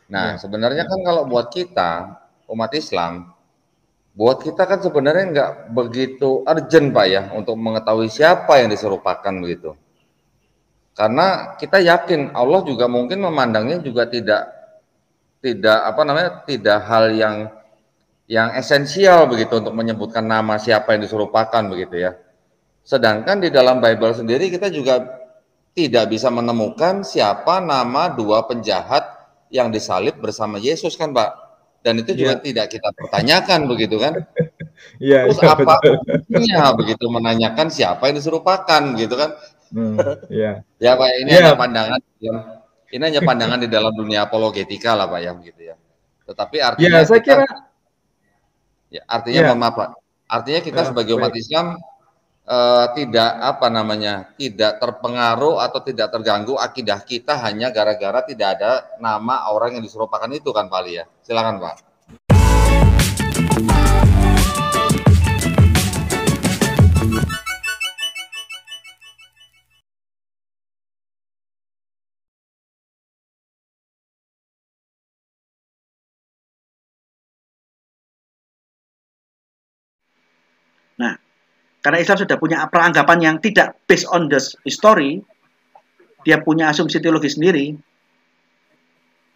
Nah, Ya. sebenarnya kan kalau buat kita, umat Islam, buat kita kan sebenarnya nggak begitu urgent Pak ya untuk mengetahui siapa yang diserupakan begitu. Karena kita yakin Allah juga mungkin memandangnya juga tidak tidak apa namanya tidak hal yang esensial begitu untuk menyebutkan nama siapa yang diserupakan begitu ya. Sedangkan di dalam Bible sendiri kita juga tidak bisa menemukan siapa nama dua penjahat yang disalib bersama Yesus kan Pak. Dan itu juga Iya. tidak kita pertanyakan begitu kan. Iya, Terus iya, apa betul. fungsinya begitu menanyakan siapa yang diserupakan gitu kan. Iya. Ya Pak, ini hanya Iya, pandangan ini hanya pandangan di dalam dunia apologetika lah Pak ya begitu ya. Tetapi artinya ya saya kita kira ya artinya ya, mohon maaf Pak. Artinya kita sebagai umat baik. Islam tidak apa namanya tidak terpengaruh atau tidak terganggu akidah kita hanya gara-gara tidak ada nama orang yang diserupakan itu kan Pak Ali ya. Silakan Pak. Nah, karena Islam sudah punya peranggapan yang tidak based on the history, dia punya asumsi teologi sendiri.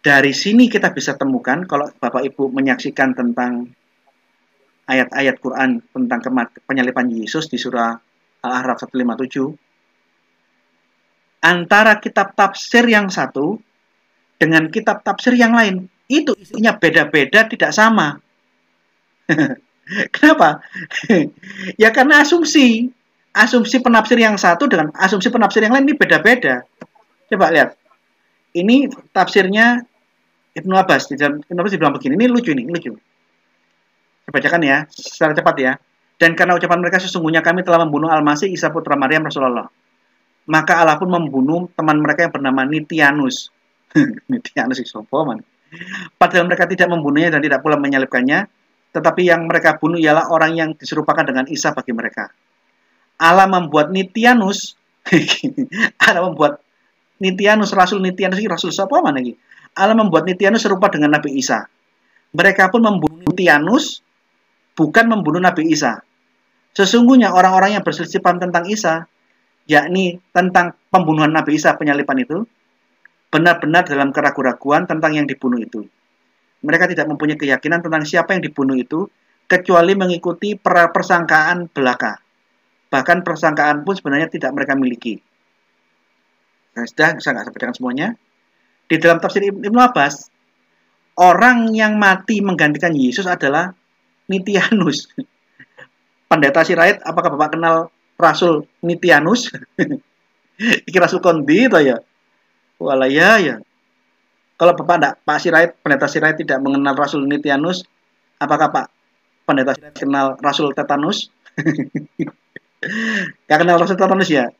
Dari sini kita bisa temukan, kalau Bapak Ibu menyaksikan tentang ayat-ayat Quran tentang penyaliban Yesus di surah Al-A'raf 157, antara kitab tafsir yang satu dengan kitab tafsir yang lain, itu isinya beda-beda, tidak sama. Kenapa? Ya karena asumsi penafsir yang satu dengan asumsi penafsir yang lain ini beda-beda. Coba lihat, ini tafsirnya Ibnu Abbas. Ibnu Abbas dibilang begini, ini lucu nih, lucu. Saya bacakan ya, secara cepat ya. Dan karena ucapan mereka sesungguhnya kami telah membunuh Al-Masih Isa putra Maryam Rasulullah. Maka Allah pun membunuh teman mereka yang bernama Nitianus. Nitianus Isopoman. Padahal mereka tidak membunuhnya dan tidak pula menyalibkannya, tetapi yang mereka bunuh ialah orang yang diserupakan dengan Isa bagi mereka. Allah membuat Nitianus, Allah membuat Nitianus, Rasul Nitianus, Rasul siapa mana lagi? Allah membuat Nitianus serupa dengan Nabi Isa. Mereka pun membunuh Nitianus, bukan membunuh Nabi Isa. Sesungguhnya orang-orang yang berselisih paham tentang Isa, yakni tentang pembunuhan Nabi Isa, penyaliban itu, benar-benar dalam keraguan-raguan tentang yang dibunuh itu. Mereka tidak mempunyai keyakinan tentang siapa yang dibunuh itu, kecuali mengikuti persangkaan belaka. Bahkan persangkaan pun sebenarnya tidak mereka miliki. Nah, sudah, saya nggak sampaikan semuanya. Di dalam tafsir Ibnu Abbas, orang yang mati menggantikan Yesus adalah Nitianus. Pendeta Sirait, apakah Bapak kenal Rasul Nitianus? Iki Rasul Kondi itu ya. Walah ya. Kalau Bapak enggak, Pak Sirait, Pendeta Sirait tidak mengenal Rasul Nitianus, apakah Pak Pendeta Sirait kenal Rasul Tetanus? Gak kenal Rasul Tetanus ya?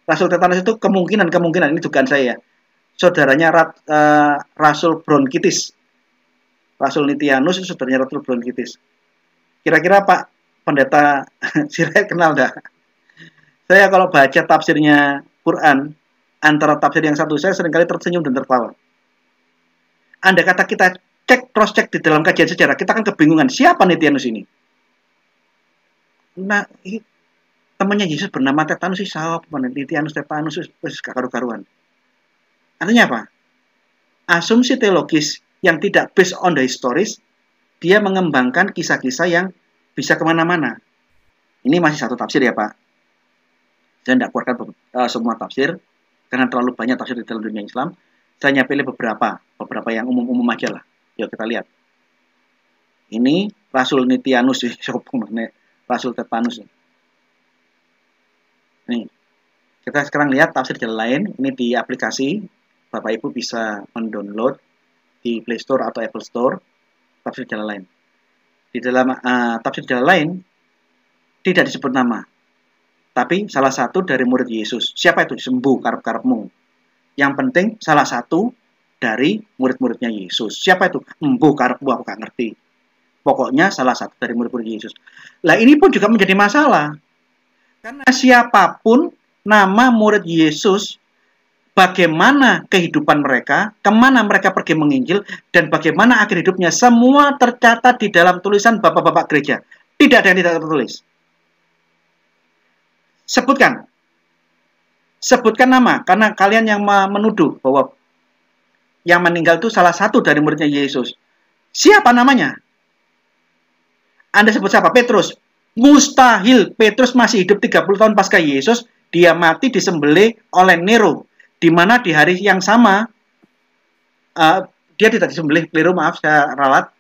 Rasul Tetanus itu kemungkinan ini dugaan saya. Saudaranya Rasul Bronkitis. Rasul Nitianus itu saudaranya Rasul Bronkitis. Kira-kira Pak Pendeta Sirait kenal enggak? Saya kalau baca tafsirnya Quran, antara tafsir yang satu, saya seringkali tersenyum dan tertawa. Andai kata kita cross-check di dalam kajian sejarah, kita akan kebingungan, siapa Nitianus ini? Nah, temannya Yesus bernama Tetanus, siapa? Nitianus, Tetanus, karu-karuan. Artinya apa? Asumsi teologis yang tidak based on the histories, dia mengembangkan kisah-kisah yang bisa kemana-mana. Ini masih satu tafsir ya Pak. Saya tidak keluarkan semua tafsir, karena terlalu banyak tafsir di dalam dunia Islam. Saya hanya pilih beberapa yang umum-umum aja lah. Yuk kita lihat. Ini Rasul Nitianus, Rasul Tetanus. Nih, kita sekarang lihat tafsir jalan lain. Ini di aplikasi, Bapak Ibu bisa mendownload di Play Store atau Apple Store, tafsir jalan lain. Di dalam tafsir jalan lain, tidak disebut nama. Tapi salah satu dari murid Yesus. Siapa itu? Sembuh karep-karepmu. Yang penting salah satu dari murid-muridnya Yesus. Siapa itu? Embuh karepmu, aku gak ngerti. Pokoknya salah satu dari murid-murid Yesus. Lah ini pun juga menjadi masalah. Karena siapapun nama murid Yesus bagaimana kehidupan mereka, kemana mereka pergi menginjil, dan bagaimana akhir hidupnya, semua tercatat di dalam tulisan bapak-bapak gereja. Tidak ada yang tidak tertulis. Sebutkan nama, karena kalian yang menuduh bahwa yang meninggal itu salah satu dari muridnya Yesus. Siapa namanya? Anda sebut siapa? Petrus. Mustahil. Petrus masih hidup 30 tahun pasca Yesus. Dia mati disembelih oleh Nero. Di mana di hari yang sama, dia tidak disembelih, keliru, maaf, saya ralat,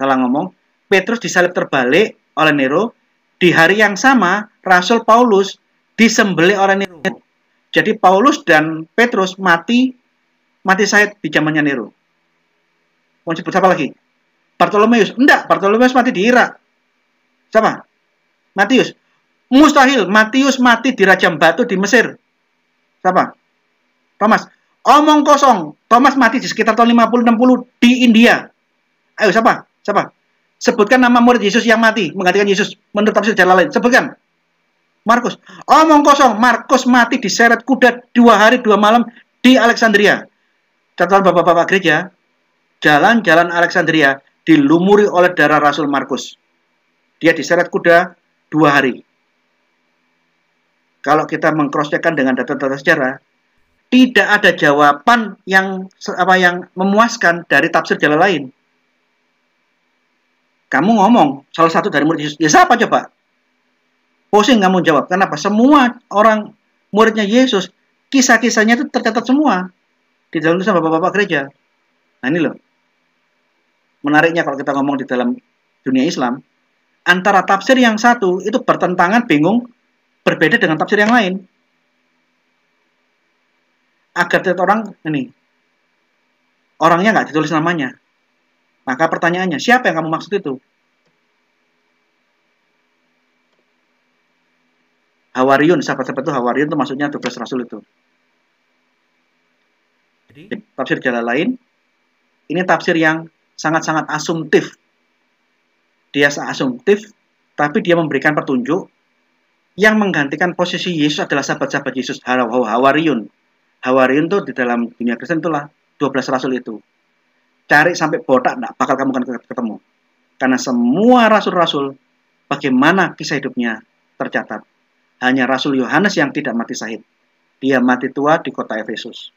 salah ngomong. Petrus disalib terbalik oleh Nero. Di hari yang sama, Rasul Paulus disembelih oleh Nero. Jadi Paulus dan Petrus mati syahid di zamannya Nero. Mau sebut siapa lagi? Bartolomeus. Enggak, Bartolomeus mati di Irak. Siapa? Matius. Mustahil, Matius mati di Rajam Batu di Mesir. Siapa? Thomas. Omong kosong. Thomas mati di sekitar tahun 50-60 di India. Ayo, siapa? Sebutkan nama murid Yesus yang mati menggantikan Yesus menurut tafsir jalan lain. Sebutkan. Markus. Omong kosong. Markus mati diseret kuda 2 hari 2 malam di Alexandria. Catatan bapak-bapak gereja, jalan-jalan Alexandria dilumuri oleh darah Rasul Markus. Dia diseret kuda 2 hari. Kalau kita mengcross-checkkan dengan data-data sejarah, tidak ada jawaban yang memuaskan dari tafsir jalan lain. Kamu ngomong salah satu dari murid Yesus. Ya siapa coba? Pusing kamu jawab. Kenapa? Semua orang muridnya Yesus, kisah-kisahnya itu tercatat semua di dalam tulisan bapak-bapak gereja. Nah ini loh. Menariknya kalau kita ngomong di dalam dunia Islam, antara tafsir yang satu itu bertentangan, bingung, berbeda dengan tafsir yang lain. Agar tidak orang ini, orangnya nggak ditulis namanya. Maka pertanyaannya, siapa yang kamu maksud itu? Hawariun, sahabat-sahabat itu Hawariun itu maksudnya 12 rasul itu. Jadi tafsir jalan lain, ini tafsir yang sangat-sangat asumtif. Dia asumtif, tapi dia memberikan petunjuk yang menggantikan posisi Yesus adalah sahabat-sahabat Yesus, Hawariun. Hawariun itu di dalam dunia Kristen itulah 12 rasul itu. Cari sampai botak, tidak bakal kamu akan ketemu. Karena semua rasul-rasul, bagaimana kisah hidupnya tercatat. Hanya Rasul Yohanes yang tidak mati syahid. Dia mati tua di kota Efesus.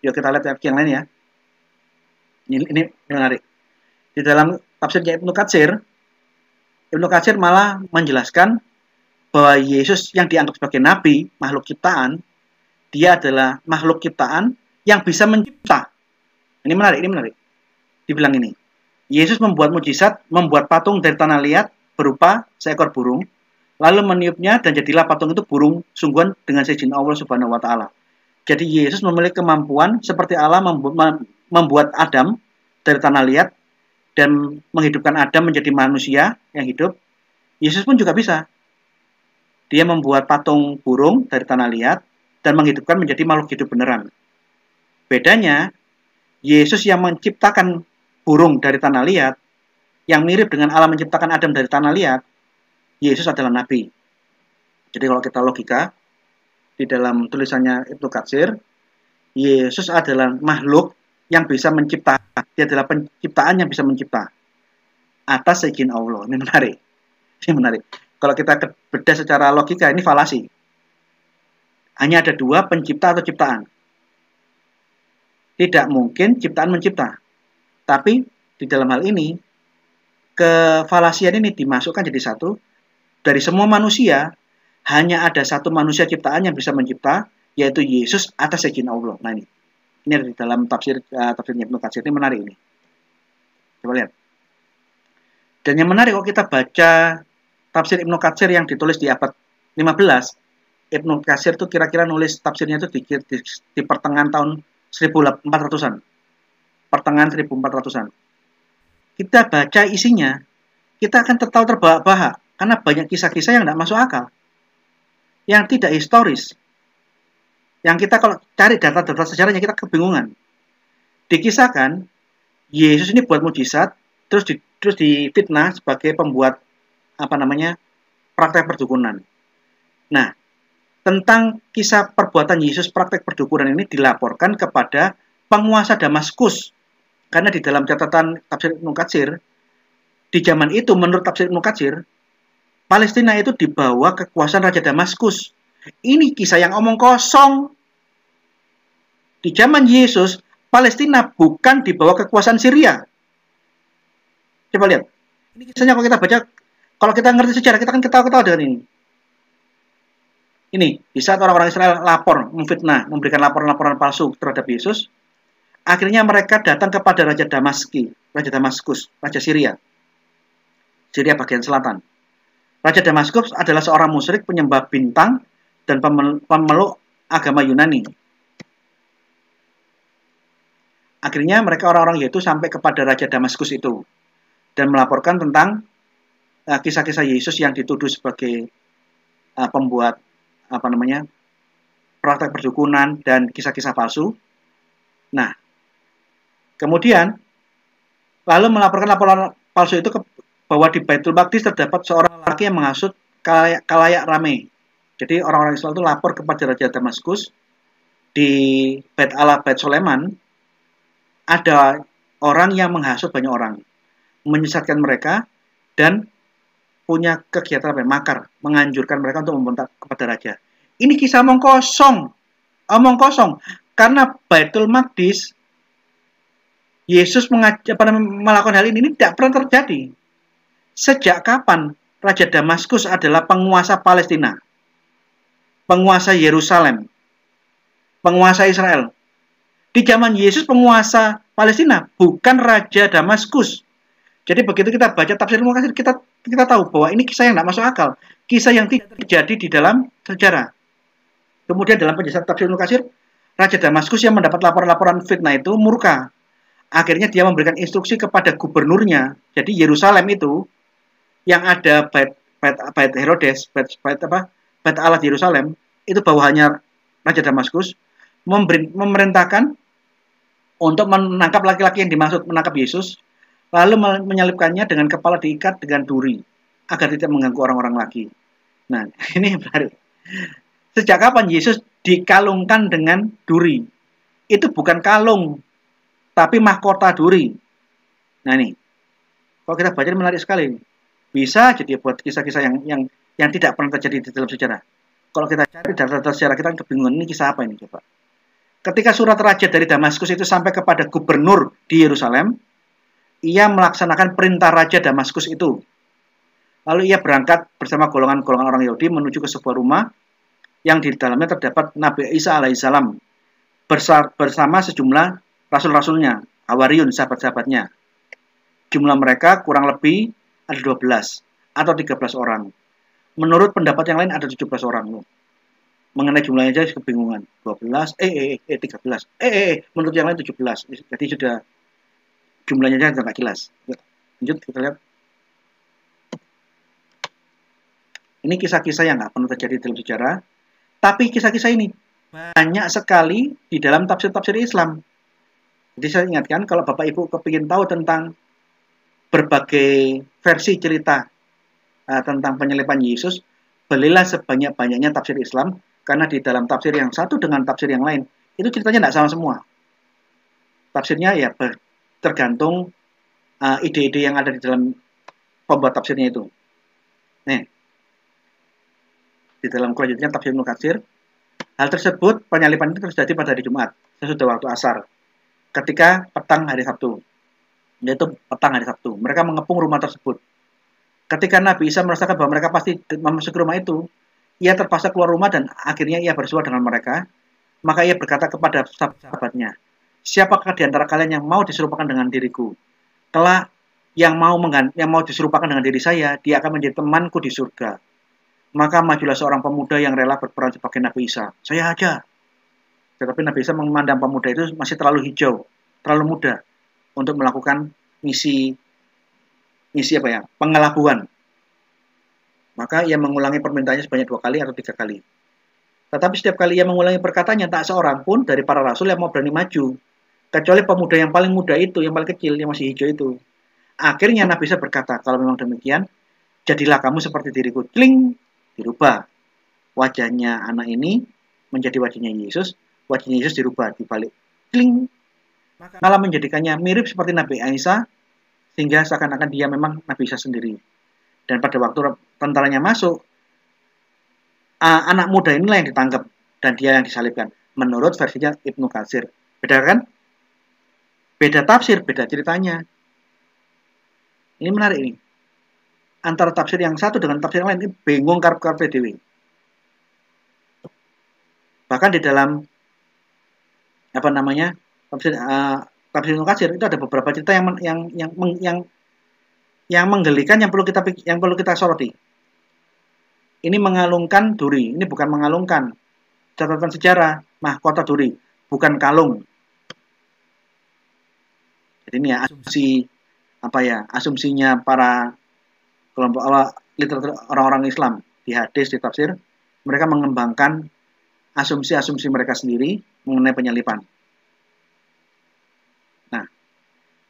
Yuk kita lihat yang lain ya. Ini menarik. Di dalam tafsirnya Ibnu Katsir malah menjelaskan bahwa Yesus yang dianggap sebagai nabi, makhluk ciptaan, dia adalah makhluk ciptaan yang bisa mencipta. Ini menarik. Dibilang ini. Yesus membuat mujizat, membuat patung dari tanah liat berupa seekor burung, lalu meniupnya dan jadilah patung itu burung sungguhan dengan seizin Allah Subhanahu wa taala. Jadi Yesus memiliki kemampuan seperti Allah membuat Adam dari tanah liat dan menghidupkan Adam menjadi manusia yang hidup. Yesus pun juga bisa. Dia membuat patung burung dari tanah liat dan menghidupkan menjadi makhluk hidup beneran. Bedanya, Yesus yang menciptakan burung dari tanah liat, yang mirip dengan Allah menciptakan Adam dari tanah liat, Yesus adalah nabi. Jadi kalau kita logika, di dalam tulisannya Ibnu Katsir, Yesus adalah makhluk yang bisa mencipta. Dia adalah penciptaan yang bisa mencipta. Atas izin Allah. Ini menarik. Kalau kita bedah secara logika, ini falasi. Hanya ada 2, pencipta atau ciptaan. Tidak mungkin ciptaan mencipta. Tapi di dalam hal ini, kefalasian ini dimasukkan jadi satu. Dari semua manusia, hanya ada satu manusia ciptaan yang bisa mencipta, yaitu Yesus atas izin Allah. Nah ini ada di dalam tafsirnya Ibnu Katsir. Ini menarik ini. Coba lihat. Dan yang menarik kalau kita baca tafsir Ibnu Katsir yang ditulis di abad 15, Ibnu Katsir itu kira-kira nulis tafsirnya itu di pertengahan tahun 1400-an. Pertengahan 1400-an. Kita baca isinya, kita akan terbahak-bahak karena banyak kisah-kisah yang tidak masuk akal. Yang tidak historis. Yang kita kalau cari data-data sejarahnya kita kebingungan. Dikisahkan Yesus ini buat mujizat, terus difitnah sebagai pembuat praktek perdukunan. Nah, tentang kisah perbuatan Yesus praktek perdukunan ini dilaporkan kepada penguasa Damaskus. Karena di dalam catatan tafsir Ibnu Katsir, di zaman itu menurut tafsir Ibnu Katsir, Palestina itu di bawah kekuasaan Raja Damaskus. Ini kisah yang omong kosong. Di zaman Yesus, Palestina bukan di bawah kekuasaan Syria. Coba lihat. Ini kisahnya kalau kita baca, kalau kita ngerti sejarah, kita kan ketawa-ketawa dengan ini. Ini, di saat orang-orang Israel lapor, memfitnah, memberikan laporan-laporan palsu terhadap Yesus, akhirnya mereka datang kepada Raja Damaskus, Raja Syria. Syria bagian selatan. Raja Damaskus adalah seorang musyrik penyembah bintang dan pemeluk agama Yunani. Akhirnya mereka orang-orang yaitu sampai kepada Raja Damaskus itu dan melaporkan tentang kisah-kisah Yesus yang dituduh sebagai pembuat praktek perdukunan dan kisah-kisah palsu. Nah, kemudian lalu melaporkan laporan palsu itu bahwa di Baitul Maqdis terdapat seorang laki yang menghasut kalayak ramai. Jadi orang-orang Israel itu lapor kepada Raja Damaskus di Bait Allah, Bait Soleman, ada orang yang menghasut banyak orang, menyesatkan mereka dan punya kegiatan makar, menganjurkan mereka untuk membentak kepada raja. Ini kisah omong kosong, karena Baitul Maqdis, Yesus melakukan hal ini tidak pernah terjadi. Sejak kapan Raja Damaskus adalah penguasa Palestina, penguasa Yerusalem, penguasa Israel? Di zaman Yesus penguasa Palestina, bukan Raja Damaskus. Jadi begitu kita baca tafsir Ibnu Katsir, kita tahu bahwa ini kisah yang tidak masuk akal, kisah yang tidak terjadi di dalam sejarah. Kemudian dalam penjelasan tafsir Ibnu Katsir, Raja Damaskus yang mendapat laporan-laporan fitnah itu murka. Akhirnya dia memberikan instruksi kepada gubernurnya. Jadi Yerusalem itu yang ada Bait Herodes, Bait Allah di Yerusalem, itu bawahannya Raja Damaskus, memerintahkan untuk menangkap laki-laki yang dimaksud menangkap Yesus, lalu menyelipkannya dengan kepala diikat dengan duri agar tidak mengganggu orang-orang lagi. Nah, ini menarik. Sejak kapan Yesus dikalungkan dengan duri? Itu bukan kalung, tapi mahkota duri. Nah ini, kalau kita baca menarik sekali. Bisa jadi buat kisah-kisah yang tidak pernah terjadi di dalam sejarah. Kalau kita cari data-data sejarah, kita kebingungan, ini kisah apa ini coba? Ketika surat raja dari Damaskus itu sampai kepada gubernur di Yerusalem, ia melaksanakan perintah Raja Damaskus itu. Lalu ia berangkat bersama golongan-golongan orang Yahudi menuju ke sebuah rumah yang di dalamnya terdapat Nabi Isa alaihissalam bersama sejumlah rasul-rasulnya, Hawariyun, sahabat-sahabatnya. Jumlah mereka kurang lebih ada 12 atau 13 orang. Menurut pendapat yang lain ada 17 orang. Mengenai jumlahnya aja kebingungan. 12, 13. Menurut yang lain 17. Jadi sudah jumlahnya aja nggak jelas. Lanjut kita lihat. Ini kisah-kisah yang nggak pernah terjadi dalam sejarah. Tapi kisah-kisah ini banyak sekali di dalam tafsir-tafsir Islam. Jadi saya ingatkan kalau Bapak Ibu kepingin tahu tentang berbagai versi cerita tentang penyelipan Yesus, belilah sebanyak-banyaknya tafsir Islam, karena di dalam tafsir yang satu dengan tafsir yang lain, itu ceritanya tidak sama semua. Tafsirnya ya tergantung ide-ide yang ada di dalam pembuat tafsirnya itu. Nih, di dalam kelanjutannya tafsir Ibnu Katsir, hal tersebut penyalipan itu terjadi pada hari Jumat, sesudah waktu asar, ketika petang hari Sabtu. Yaitu petang hari Sabtu. Mereka mengepung rumah tersebut. Ketika Nabi Isa merasakan bahwa mereka pasti memasuki rumah itu, ia terpaksa keluar rumah dan akhirnya ia bersua dengan mereka. Maka ia berkata kepada sahabatnya, siapakah di antara kalian yang mau diserupakan dengan diriku? Kelak yang mau diserupakan dengan diri saya, dia akan menjadi temanku di surga. Maka majulah seorang pemuda yang rela berperan sebagai Nabi Isa. Saya aja. Tetapi Nabi Isa memandang pemuda itu masih terlalu hijau, terlalu muda untuk melakukan misi pengelabuhan. Maka ia mengulangi permintaannya sebanyak 2 kali atau 3 kali. Tetapi setiap kali ia mengulangi perkataannya, tak seorang pun dari para rasul yang mau berani maju, kecuali pemuda yang paling muda itu, yang paling kecil, yang masih hijau itu. Akhirnya Nabi Isa berkata, kalau memang demikian, jadilah kamu seperti diriku. Kling, dirubah. wajahnya anak ini menjadi wajahnya Yesus dirubah dibalik, kling, malah menjadikannya mirip seperti Nabi Isa, sehingga seakan-akan dia memang Nabi Isa sendiri. Dan pada waktu tentaranya masuk, anak muda inilah yang ditangkap dan dia yang disalibkan. Menurut versinya Ibnu Katsir. Beda kan? Beda tafsir, beda ceritanya. Ini menarik ini. Antara tafsir yang satu dengan tafsir yang lain, ini bingung karep-karep dewe. Bahkan di dalam tafsir Ibnu Katsir itu ada beberapa cerita yang menggelikan, yang perlu kita soroti. Ini mengalungkan duri, ini bukan mengalungkan. Catatan sejarah, mahkota duri, bukan kalung. Jadi ini ya asumsinya para kelompok literatur orang-orang Islam di hadis, di tafsir, mereka mengembangkan asumsi-asumsi mereka sendiri mengenai penyalipan. Nah,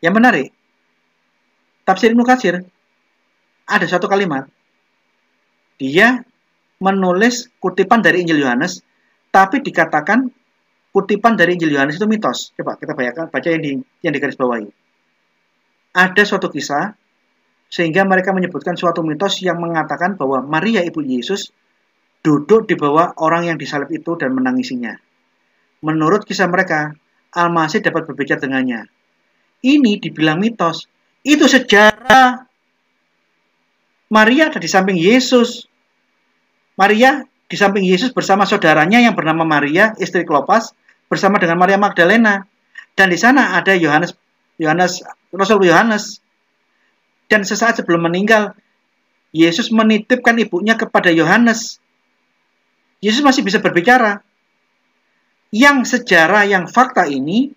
yang menarik, tafsir Ibnu Katsir ada satu kalimat, dia menulis kutipan dari Injil Yohanes, tapi dikatakan kutipan dari Injil Yohanes itu mitos. Coba kita baca yang digarisbawahi. Ada suatu kisah, sehingga mereka menyebutkan suatu mitos yang mengatakan bahwa Maria ibu Yesus duduk di bawah orang yang disalib itu dan menangisinya. Menurut kisah mereka, Al-Masih dapat berbicara dengannya. Ini dibilang mitos. Itu sejarah. Maria ada di samping Yesus. Maria di samping Yesus bersama saudaranya yang bernama Maria, istri Klopas, bersama dengan Maria Magdalena. Dan di sana ada Rasul Yohanes. Dan sesaat sebelum meninggal, Yesus menitipkan ibunya kepada Yohanes. Yesus masih bisa berbicara. Yang sejarah, yang fakta ini,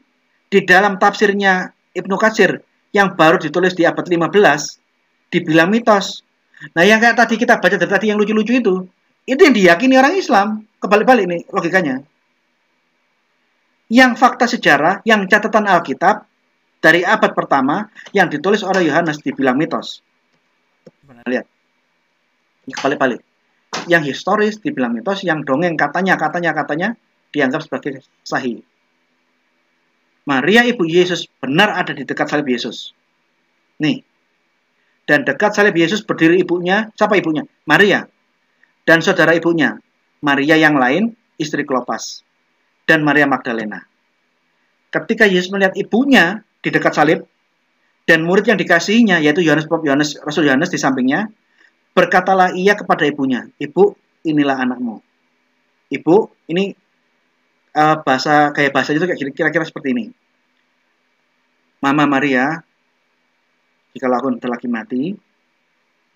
di dalam tafsirnya Ibnu Katsir, yang baru ditulis di abad 15, dibilang mitos. Nah, yang kayak tadi kita baca dari tadi yang lucu-lucu itu yang diyakini orang Islam. Kebalik-balik nih logikanya. Yang fakta sejarah, yang catatan Alkitab, dari abad pertama yang ditulis oleh Yohanes dibilang mitos. Lihat. Ini kebalik-balik. Yang historis dibilang mitos, yang dongeng katanya dianggap sebagai sahih. Maria ibu Yesus benar ada di dekat salib Yesus. Nih. Dan dekat salib Yesus berdiri ibunya. Siapa ibunya? Maria. Dan saudara ibunya, Maria yang lain, istri Klopas. Dan Maria Magdalena. Ketika Yesus melihat ibunya di dekat salib, dan murid yang dikasihinya, yaitu Rasul Yohanes di sampingnya, berkatalah ia kepada ibunya, "Ibu, inilah anakmu." Ibu, ini gaya bahasa itu kira-kira seperti ini. Mama Maria, jika aku telah mati,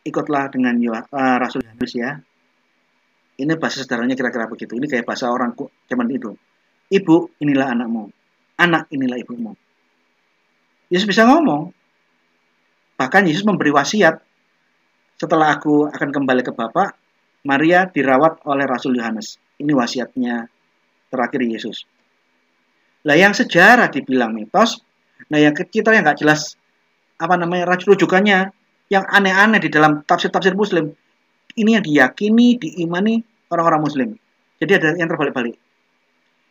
ikutlah dengan Rasul Yohanes ya. Ini bahasa sederhananya kira-kira begitu. Ini kayak bahasa orang zaman itu. Ibu, inilah anakmu. Anak, inilah ibumu. Yesus bisa ngomong. Bahkan Yesus memberi wasiat. Setelah aku akan kembali ke Bapa, Maria dirawat oleh Rasul Yohanes. Ini wasiatnya terakhir Yesus. Nah, yang sejarah dibilang mitos, nah yang kita yang nggak jelas rujukannya, yang aneh-aneh di dalam tafsir-tafsir Muslim, ini yang diyakini, diimani orang-orang Muslim. Jadi ada yang terbalik-balik.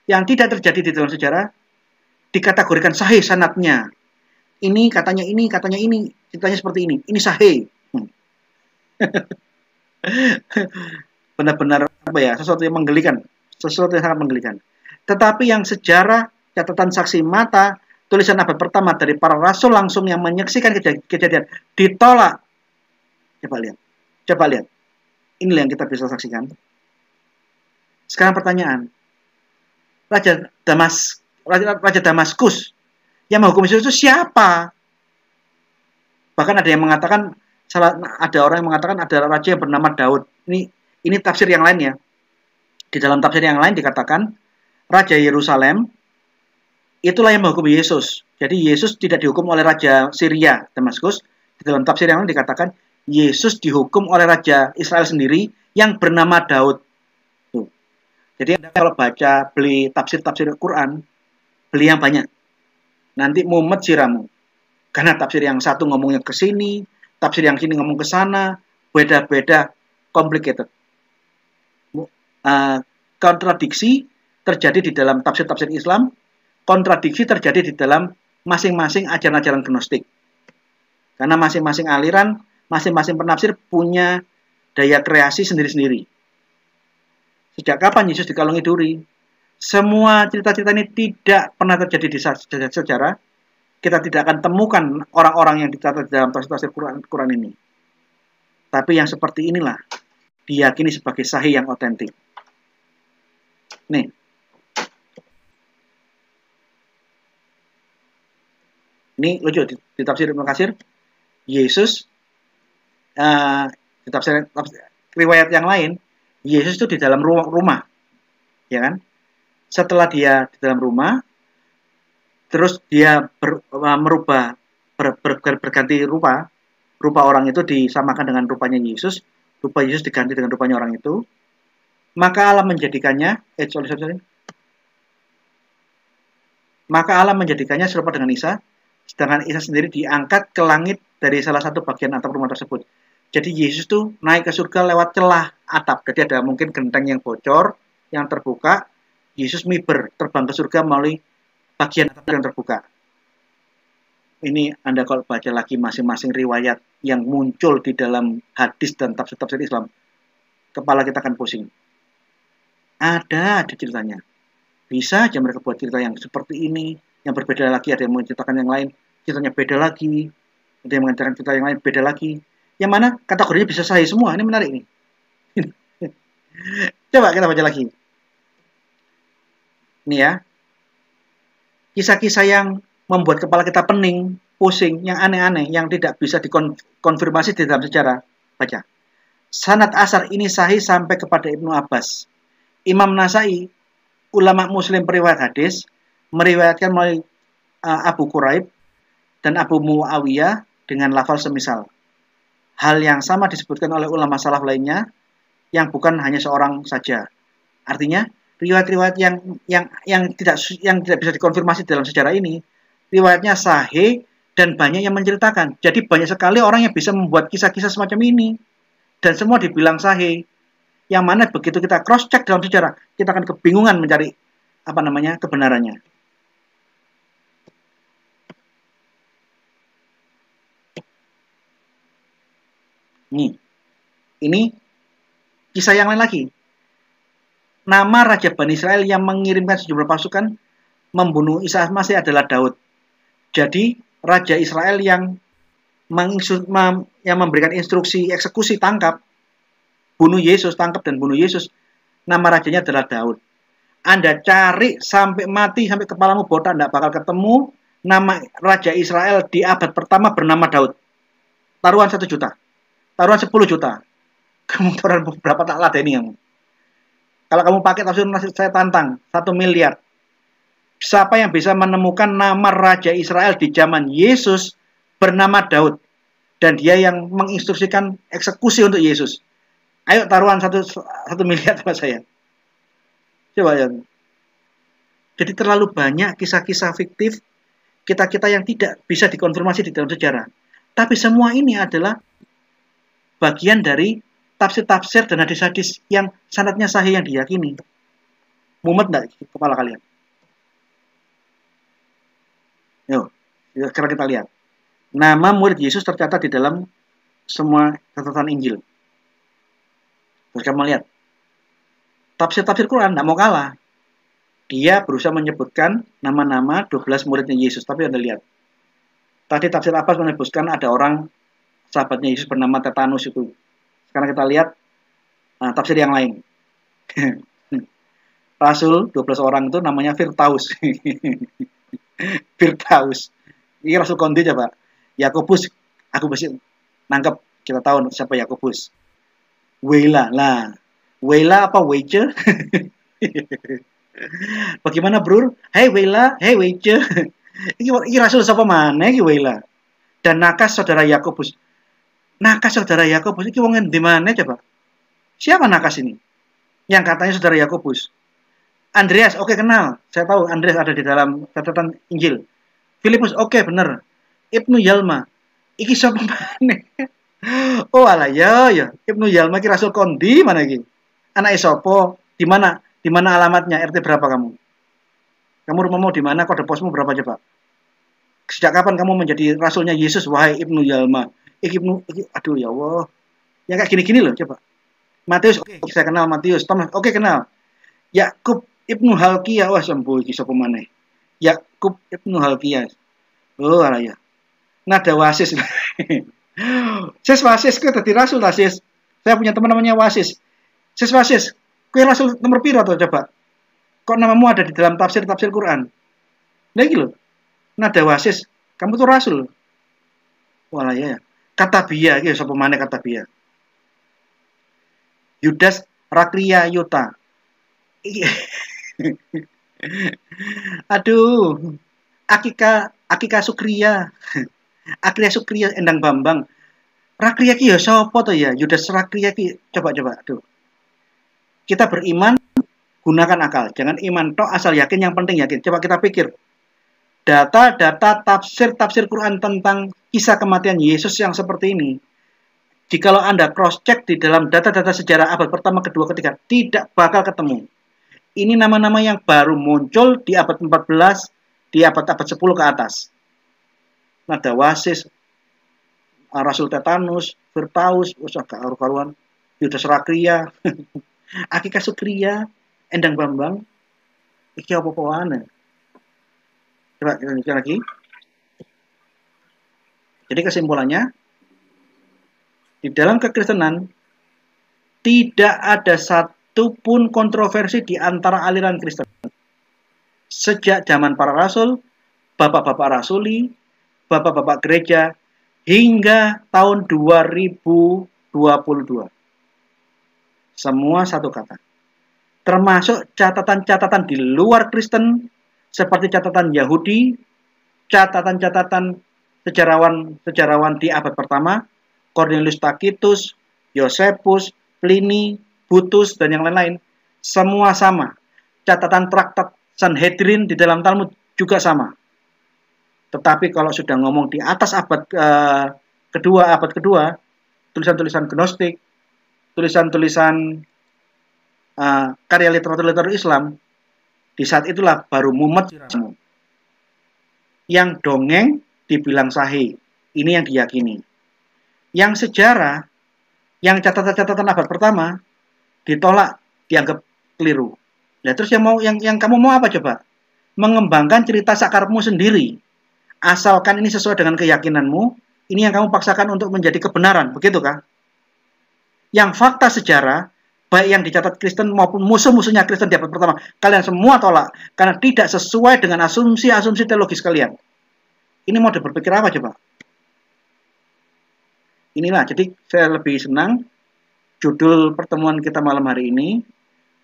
Yang tidak terjadi di dalam sejarah dikategorikan sahih sanadnya. Ini katanya ini, ceritanya seperti ini. Ini sahih. Benar-benar sesuatu yang menggelikan, sesuatu yang sangat menggelikan. Tetapi yang sejarah, catatan saksi mata, tulisan abad pertama dari para rasul langsung yang menyaksikan kejadian ditolak. Coba lihat. Inilah yang kita bisa saksikan. Sekarang pertanyaan. Raja Damaskus yang menghukum Yesus itu siapa? Bahkan ada orang yang mengatakan ada raja yang bernama Daud. Ini tafsir yang lain ya. Di dalam tafsir yang lain dikatakan Raja Yerusalem itulah yang menghukum Yesus. Jadi Yesus tidak dihukum oleh Raja Syria Damaskus. Di dalam tafsir yang lain dikatakan Yesus dihukum oleh Raja Israel sendiri yang bernama Daud. Tuh. Jadi Anda kalau beli tafsir-tafsir Quran, beli yang banyak. Nanti mumet siramu. Karena tafsir yang satu ngomongnya ke sini, tafsir yang sini ngomong ke sana, beda-beda, complicated. kontradiksi terjadi di dalam tafsir-tafsir Islam, kontradiksi terjadi di dalam masing-masing ajaran-ajaran gnostik. Karena masing-masing aliran, masing-masing penafsir punya daya kreasi sendiri-sendiri. Sejak kapan Yesus dikalungi duri? Semua cerita-cerita ini tidak pernah terjadi di sejarah. Kita tidak akan temukan orang-orang yang dicatat dalam tafsir Quran ini. Tapi yang seperti inilah diyakini sebagai sahih yang otentik. Nih. Ini lucu di tafsir Ibnu Katsir, Yesus di tafsir riwayat yang lain, Yesus itu di dalam rumah, ya kan? Setelah dia di dalam rumah, terus dia berganti rupa orang itu disamakan dengan rupanya Yesus, rupa Yesus diganti dengan rupanya orang itu, maka Allah menjadikannya, maka Allah menjadikannya serupa dengan Isa, sedangkan Isa sendiri diangkat ke langit dari salah satu bagian atap rumah tersebut. Jadi Yesus tuh naik ke surga lewat celah atap. Jadi ada mungkin genteng yang bocor, yang terbuka. Yesus miber, terbang ke surga melalui bagian atap yang terbuka. Ini Anda kalau baca lagi masing-masing riwayat yang muncul di dalam hadis dan tafsir-tafsir Islam, kepala kita akan pusing. Ada ceritanya. Bisa aja mereka buat cerita yang seperti ini, yang berbeda lagi, ada yang menceritakan yang lain, ceritanya beda lagi, ada yang menceritakan cerita yang lain beda lagi. Yang mana kategorinya bisa sahih semua. Ini menarik nih. Coba kita baca lagi. Ini ya. Kisah-kisah yang membuat kepala kita pening, pusing, yang aneh-aneh, yang tidak bisa dikonfirmasi di dalam sejarah. Baca. Sanad asar ini sahih sampai kepada Ibnu Abbas. Imam Nasai, ulama muslim periwayat hadis, meriwayatkan melalui Abu Quraib dan Abu Muawiyah dengan lafal semisal. Hal yang sama disebutkan oleh ulama salaf lainnya yang bukan hanya seorang saja. Artinya, riwayat-riwayat yang tidak bisa dikonfirmasi dalam sejarah ini, riwayatnya sahih dan banyak yang menceritakan. Jadi banyak sekali orang yang bisa membuat kisah-kisah semacam ini dan semua dibilang sahih. Yang mana begitu kita cross check dalam sejarah, kita akan kebingungan mencari kebenarannya. Ini kisah yang lain lagi. Nama Raja Bani Israel yang mengirimkan sejumlah pasukan membunuh Isa Al-Masih adalah Daud. Jadi Raja Israel yang memberikan instruksi eksekusi tangkap, bunuh Yesus, tangkap dan bunuh Yesus, nama rajanya adalah Daud. Anda cari sampai mati, sampai kepalamu botak, tidak bakal ketemu nama Raja Israel di abad pertama bernama Daud. Taruhan 1 juta. Taruhan 10 juta. Kamu taruhan berapa tak ladeni kamu? Kalau kamu pakai tafsir saya tantang 1 miliar. Siapa yang bisa menemukan nama Raja Israel di zaman Yesus bernama Daud dan dia yang menginstruksikan eksekusi untuk Yesus? Ayo taruhan 1 miliar sama saya. Coba ya. Jadi terlalu banyak kisah-kisah fiktif kita yang tidak bisa dikonfirmasi di dalam sejarah. Tapi semua ini adalah bagian dari tafsir-tafsir dan hadis-hadis yang sanadnya sahih yang diyakini. Mumet enggak kepala kalian? Yuk, sekarang kita lihat. Nama murid Yesus tercatat di dalam semua catatan Injil. Terus kamu lihat. Tafsir-tafsir Quran tidak mau kalah. Dia berusaha menyebutkan nama-nama 12 muridnya Yesus. Tapi Anda lihat. Tadi tafsir Abbas menyebutkan ada orang sahabatnya Yesus bernama Tetanus itu. Sekarang kita lihat tafsir yang lain. Rasul 12 orang itu namanya Firtaus. Firtaus. Ini Rasul Kondi coba. Yakobus, aku masih nangkep. Kita tahu siapa Yakobus. Weila. Lah, Weila apa Weice? Bagaimana, Bro? Hey Weila, hey Weice. Ini Rasul siapa mana iki Weila? Dan Nakas saudara Yakobus. Nakas saudara Yakobus iki wong endi maneh coba? Siapa Nakas ini? Yang katanya saudara Yakobus. Andreas, oke kenal. Saya tahu Andreas ada di dalam catatan Injil. Filipus, oke bener. Ibnu Yalma. Iki sapa maneh? Oh alah ya. Ibnu Yalma ki Rasul Kondi mana iki? Anake sapa? Di mana? Di mana alamatnya? RT berapa kamu? Kamu rumahmu di mana? Kode posmu berapa coba? Sejak kapan kamu menjadi rasulnya Yesus, wahai Ibnu Yalma? Aduh ya Allah. Yang kayak gini-gini loh, coba. Matius, oke, saya kenal Matius. Thomas, oke, kenal. Yakub Ibnu Halkiyah, wah sembuh iki sapa maneh. Yakub Ibnu Halkiyah. Oh, alah ya. Nada Wasis. Sis Wasis kowe dadi rasul ta, Sis? Saya punya teman namanya Wasis. Sis Wasis, kowe rasul nomor piro to coba? Kok namamu ada di dalam tafsir Quran? Nah iki lho. Nada Wasis, kamu tuh rasul. Walah ya. Kata biya iki sapa maneh kata biya. Yudas Rakria Yuta. Aduh. Akika Sukria. Akria Sukria Endang Bambang. Rakria ki ya sapa to ya? Yudas Rakria ki coba. Aduh. Kita beriman gunakan akal. Jangan iman tok asal yakin, yang penting yakin. Coba kita pikir. Data-data tafsir Quran tentang kisah kematian Yesus yang seperti ini. Jikalau Anda cross-check di dalam data-data sejarah abad pertama, kedua, ketiga, tidak bakal ketemu. Ini nama-nama yang baru muncul di abad 14, di abad-abad 10 ke atas. Nada Wasis, Rasul Tetanus, Firtaus, usah gak karuan, Yudas Rakria, Akika Sukria, Endang Bambang, iki apa-apaan. Coba kita lanjutkan lagi. Jadi kesimpulannya, di dalam kekristenan tidak ada satupun kontroversi di antara aliran Kristen. Sejak zaman para rasul, bapak-bapak rasuli, bapak-bapak gereja, hingga tahun 2022. Semua satu kata. Termasuk catatan-catatan di luar Kristen, seperti catatan Yahudi, catatan-catatan sejarawan di abad pertama, Cornelius Tacitus, Yosepus, Pliny, Butus, dan yang lain-lain. Semua sama. Catatan traktat Sanhedrin di dalam Talmud juga sama. Tetapi kalau sudah ngomong di atas abad kedua, tulisan-tulisan Gnostik, tulisan-tulisan karya literatur Islam, di saat itulah baru mumet semua. Yang dongeng dibilang sahih. Ini yang diyakini. Yang sejarah, yang catatan-catatan abad pertama ditolak, dianggap keliru. Nah, terus yang kamu mau apa coba? Mengembangkan cerita sakarmu sendiri. Asalkan ini sesuai dengan keyakinanmu, ini yang kamu paksakan untuk menjadi kebenaran, begitukah? Yang fakta sejarah, baik yang dicatat Kristen maupun musuh-musuhnya Kristen di abad pertama, kalian semua tolak karena tidak sesuai dengan asumsi-asumsi teologis kalian. Ini mode berpikir apa coba? Inilah, jadi saya lebih senang judul pertemuan kita malam hari ini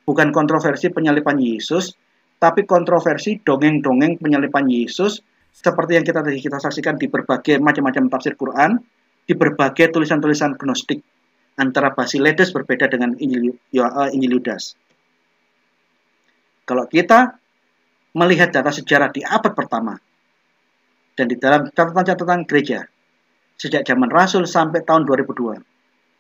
bukan kontroversi penyalipan Yesus, tapi kontroversi dongeng-dongeng penyalipan Yesus seperti yang kita saksikan di berbagai macam-macam tafsir Quran, di berbagai tulisan-tulisan Gnostik. Antara Basiledes berbeda dengan Injil Yudas. Kalau kita melihat data sejarah di abad pertama dan di dalam catatan-catatan gereja, sejak zaman Rasul sampai tahun 2002,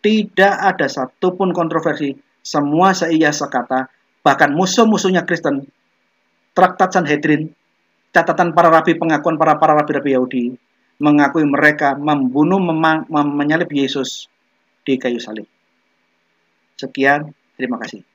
tidak ada satupun kontroversi, semua seia sekata, bahkan musuh-musuhnya Kristen, traktat Sanhedrin, catatan para rabi, pengakuan para rabi-rabi Yahudi, mengakui mereka membunuh, menyalib Yesus di kayu salib. Sekian, terima kasih.